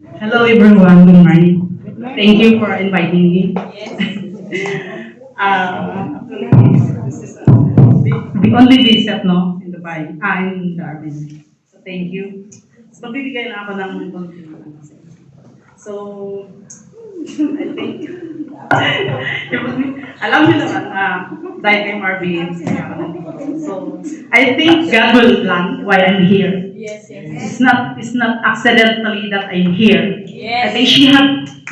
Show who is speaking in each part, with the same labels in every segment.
Speaker 1: Hello everyone, good morning. Thank you for inviting me. Actually, this is the only bishop, no, in Dubai, in Darwin. So thank you. So magbibigay na ako ng konting ano. So, I think, alam niyo naman, dahil kay Marvin, kaya ako nandito. So, I think God will plan why I'm here. It's not accidentally that I'm here. I think He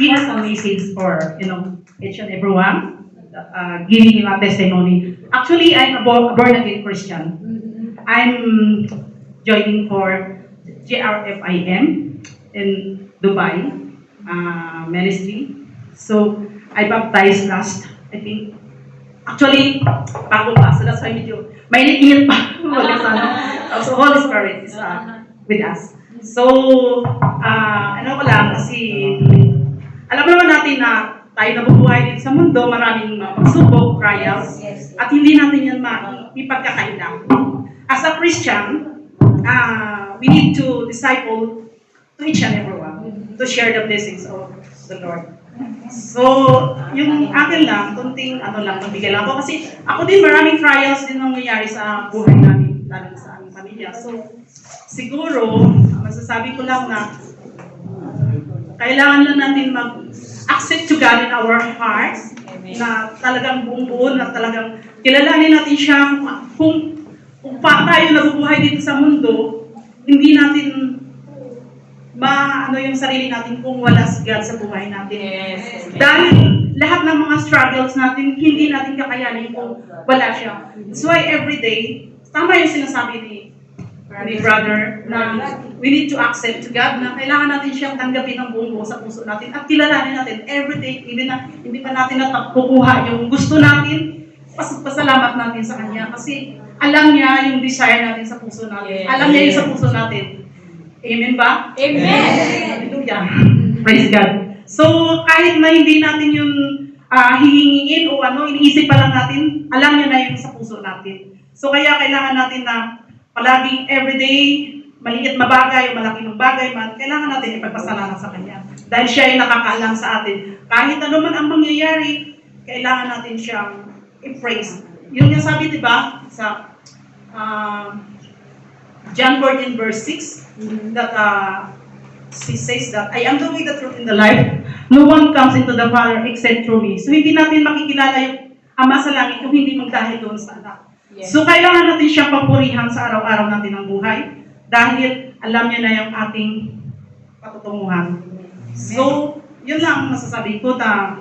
Speaker 1: has a message for each and everyone, giving him a testimony. Actually, I'm a born again Christian. I'm joining for JRFIM in Dubai ministry. So I baptized last, I think. Actually, bago pa. So that's why medyo mainit-init pa. Wala sana. So Holy Spirit is with us. So, ano ko lang, kasi alam naman natin na tayo nabubuhay dito sa mundo, maraming pagsubok, trials, at hindi natin yan ipagkakailang. As a Christian, we need to disciple to each and everyone to share the blessings of the Lord. So, yung akin lang, kunting mabigay lang ako. Kasi ako din maraming trials din nangyayari sa buhay namin, lalo sa aming pamilya. So, siguro, masasabi ko lang na kailangan lang natin mag-accept to God in our hearts, na talagang buong-buo, na talagang kilalanin natin siya kung tayo nabubuhay dito sa mundo, hindi natin yung sarili natin kung wala si God sa buhay natin. Dahil lahat ng mga struggles natin, hindi natin kakayanin kung wala siya. That's why every day, tama yung sinasabi ni brother, na we need to accept God, na kailangan natin siyang tanggapin ng buong buo sa puso natin at kilalanin natin every day, even na hindi pa natin nakukuha yung gusto natin, pasalamat natin sa Kanya kasi alam niya yung desire natin sa puso natin. Alam niya yung sa puso natin. Amen ba?
Speaker 2: Amen!
Speaker 1: Hallelujah. Praise God. So, kahit na hindi natin yung hihingin o iniisip pa lang natin, alam niya na yung sa puso natin. So, kaya kailangan natin na palaging everyday, maliit mabagay o malaki ng bagay man, kailangan natin ipagpasalamat sa Kanya. Dahil siya yung nakakaalam sa atin. Kahit ano man ang mangyayari, kailangan natin siyang i-praise. Yun yung sabi, di ba, sa John 14 verse 6, that she says that, I am the way, the truth, and the life. No one comes into the Father except through me. So, hindi natin makikilala yung Ama sa langit kung hindi magdahil doon sa anak. So, kailangan natin siyang papurihan sa araw-araw natin ng buhay dahil alam niya na yung ating patutunguhan. So, yun lang masasabi ko na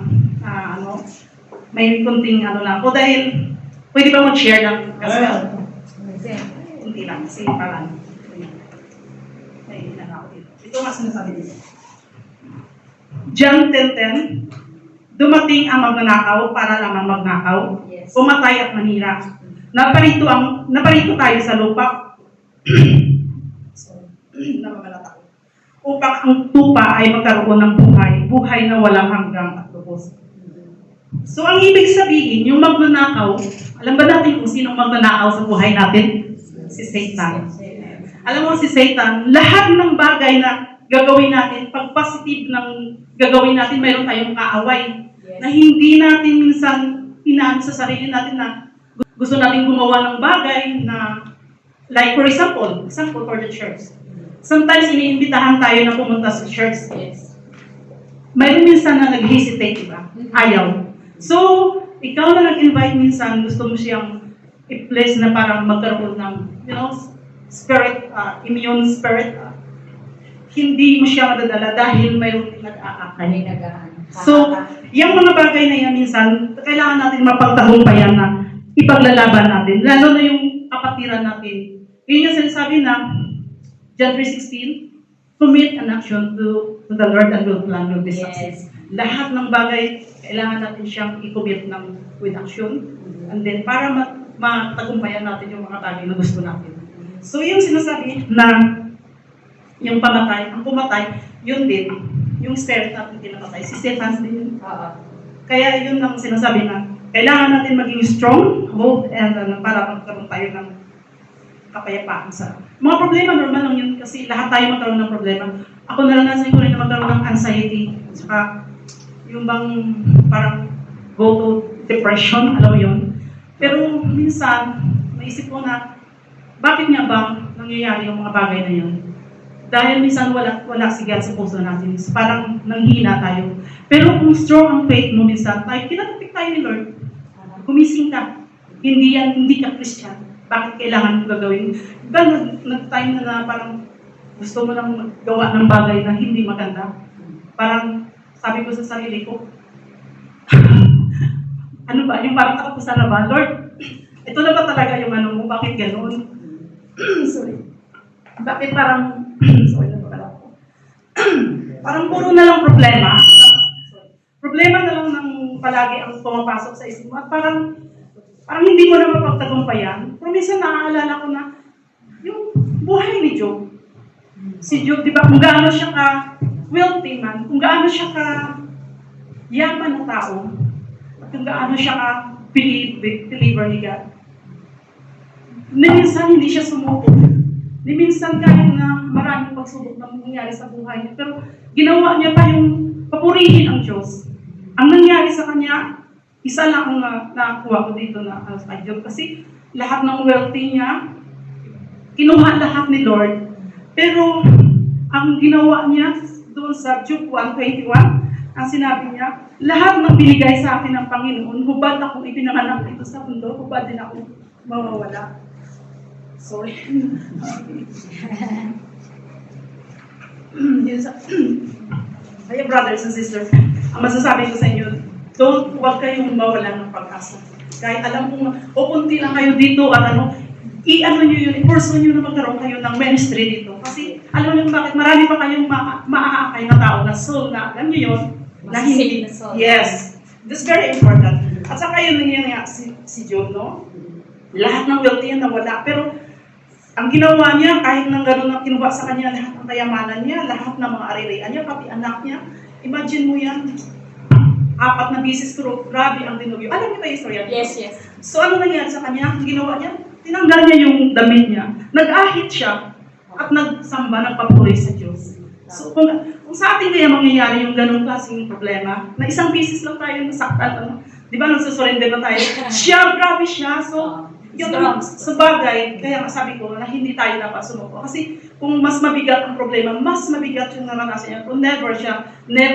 Speaker 1: may kunting lang ko dahil pwede ba mag-share lang? Kasi kunti lang kasi parang ito nga sinasabi dito. John 10:10, dumating ang magnanakaw para lamang magnakaw, pumatay at manira. Naparito tayo sa lupa upang ang tupa ay magkaroon ng buhay na walang hanggang at lubos. So ang ibig sabihin, yung magnanakaw, alam ba natin kung sinong magnanakaw sa buhay natin? Si Satan. Alam mo si Satan, lahat ng bagay na gagawin natin, pag positive ng gagawin natin, mayroon tayong kaaway. Na hindi natin minsan hinaan sa sarili natin na gusto natin gumawa ng bagay na, like for example for the church. Sometimes iniimbitahan tayo na pumunta sa church. Mayroon minsan na nag-hesitate, diba? Ayaw. So, ikaw na nag-invite minsan, gusto mo siyang i-place na parang magkaroon ng, spirit, immune spirit, hindi mo siya madadala dahil mayroong nag-aakay. So, yung mga bagay na yan minsan, kailangan natin mapagtahumpayan na ipaglalaban natin, lalo na yung kapatiran natin. Yun yung sinasabi na, John 3:16, commit an action to the Lord and will plan will be success. Lahat ng bagay, kailangan natin siyang i-commit with action. And then, para matagumpayan natin yung mga bagay na gusto natin. So, yung sinasabi na yung ang pumatay, yun din, yung spirit natin pinamatay. Si Satan din yun. Kaya yun ang sinasabi na kailangan natin maging strong, hope, and para magkaroon tayo ng kapayapaan sa mga problema. Normal lang yun kasi lahat tayo magkaroon ng problema. ako naranasan ko rin na magkaroon ng anxiety. Saka, yung bang parang go to depression, alam mo yun. Pero minsan, naisip ko na, bakit nga bang nangyayari yung mga bagay na yun? Dahil minsan wala si God sa puso natin. Parang nanghihina tayo. Pero kung strong ang faith mo minsan, kinatapik tayo ni Lord. Gumising ka. Hindi ka Christian. Bakit kailangan mo gagawin? Diba nag-time na parang gusto mo lang magawa ng bagay na hindi maganda? Parang sabi ko sa sarili ko, ano ba, yung parang katapusan na ba? Lord, ito na ba talaga yung ano mo? Bakit gano'n? Sorry. Bakit parang, sorry na pala ako. Parang puro na lang problema. Problema na lang ng palagi ang pumapasok sa isip mo. At parang hindi mo na mapagtagumpayan. Pero minsan naaalala ko na yung buhay ni Job. Si Job, di ba, kung gaano siya ka wealthy man, kung gaano siya ka yaman na tao, kung gaano siya ka believer ni God. Minsan hindi siya sumuko. Minsan kahit na maraming pagsubok na nangyari sa buhay niya, pero ginawa niya pa yung papurihin ang Diyos. Ang nangyari sa kanya, isa lang ang nakuha ko dito na sa Job. Kasi lahat ng wealthy niya, kinuha lahat ni Lord. Pero ang ginawa niya doon sa Job 1:21, ang sinabi niya, lahat ng binigay sa akin ng Panginoon, hubad akong ipinanganak dito sa mundo, hubad din ako mawawala. Sorry. Kaya brothers and sisters, ang masasabi ko sa inyo, huwag kayong mawalan ng pag-asa. Kahit alam kong pupunti lang kayo dito at i-ano nyo yun, i-pursue nyo na magkaroon kayo ng ministry dito. Kasi alam nyo bakit marami pa kayong maaakay na tao na soul na, alam nyo yun, na hindi. Yes. This is very important. At saka yun nangyayari si Job, no? Lahat ng wealthy yan nawala. Pero ang ginawa niya, kahit nang gano'n na kinuha sa kanya lahat ng kayamanan niya, lahat ng mga aririan niya, pati anak niya, imagine mo yan, 4 na bisis pero grabe ang dinugyo. Alam niyo ba yung story?
Speaker 2: Yes, yes.
Speaker 1: So ano nangyari sa kanya? Ang ginawa niya, tinanggal niya yung damit niya, nag-ahit siya, at nagsamba, nagpapuri sa Diyos. So kung sa atin kaya mangyayari yung ganong klaseng problema, na isang bisis lang tayo nasaktan, di ba nagsusurrender na tayo? Siya, grabe siya. So, yung sa bagay, kaya sabi ko na hindi tayo dapat sumuko. Kasi kung mas mabigat ang problema, mas mabigat yung naranasan niya. Kung never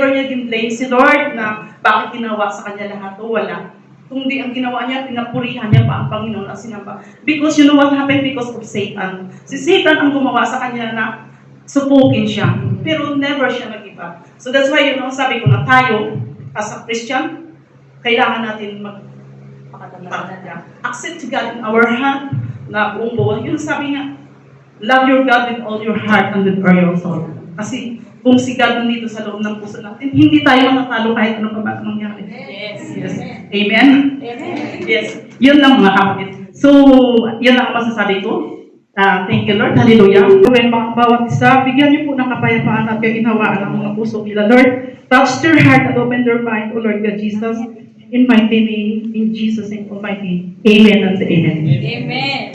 Speaker 1: niya din-blame si Lord na bakit ginawa sa kanya lahat o wala. Kung di ang ginawa niya, pinapurihan niya pa ang Panginoon at sinamba. Because you know what happened? Because of Satan. Si Satan ang gumawa sa kanya na supukin siya. Pero never siya nag-iba. So that's why, sabi ko na tayo, as a Christian, kailangan natin accept God in our heart na buong buo. Yun sabi niya, love your God with all your heart and with all your soul. Kasi kung si God nandito sa loob ng puso natin, hindi tayo matatalo kahit ano pa ba mangyari. Yes. Amen?
Speaker 2: Amen.
Speaker 1: Yes. Yun lang mga kapatid. So, yun lang ang masasabi ko. Thank you, Lord. Hallelujah. Gawin mga bawat isa, bigyan niyo po ng kapayapaan at kaginhawaan ang mga puso nila, Lord. Touch their heart and open their mind, O Lord God Jesus. In mighty name, in Jesus' name Almighty. Amen and amen.
Speaker 2: Amen.